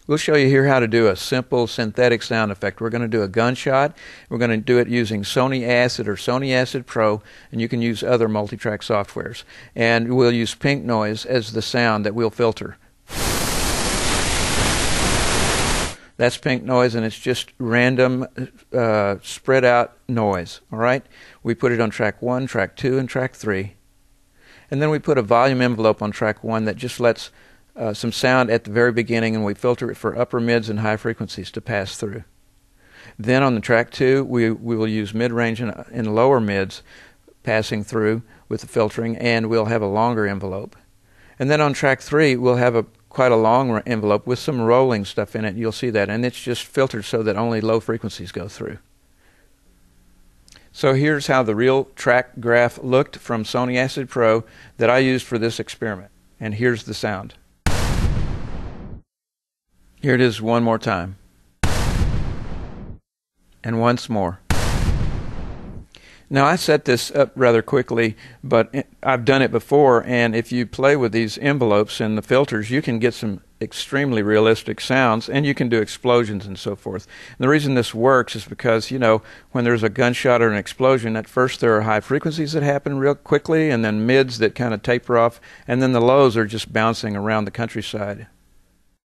We'll show you here how to do a simple synthetic sound effect. We're going to do a gunshot. We're going to do it using Sony Acid or Sony Acid Pro, and you can use other multi-track softwares. And we'll use pink noise as the sound that we'll filter. That's pink noise, and it's just random spread out noise. All right? We put it on track 1, track 2, and track 3. And then we put a volume envelope on track 1 that just lets some sound at the very beginning, and we filter it for upper mids and high frequencies to pass through. Then on the track 2, we will use mid-range and lower mids passing through with the filtering, and we'll have a longer envelope. And then on track 3, we'll have quite a long envelope with some rolling stuff in it. You'll see that, and it's just filtered so that only low frequencies go through. So here's how the real track graph looked from Sony Acid Pro that I used for this experiment. And here's the sound. Here it is one more time. And once more. Now I set this up rather quickly, but I've done it before, and if you play with these envelopes and the filters, you can get some extremely realistic sounds, and you can do explosions and so forth. And the reason this works is because, you know, when there's a gunshot or an explosion, at first there are high frequencies that happen real quickly, and then mids that kind of taper off, and then the lows are just bouncing around the countryside.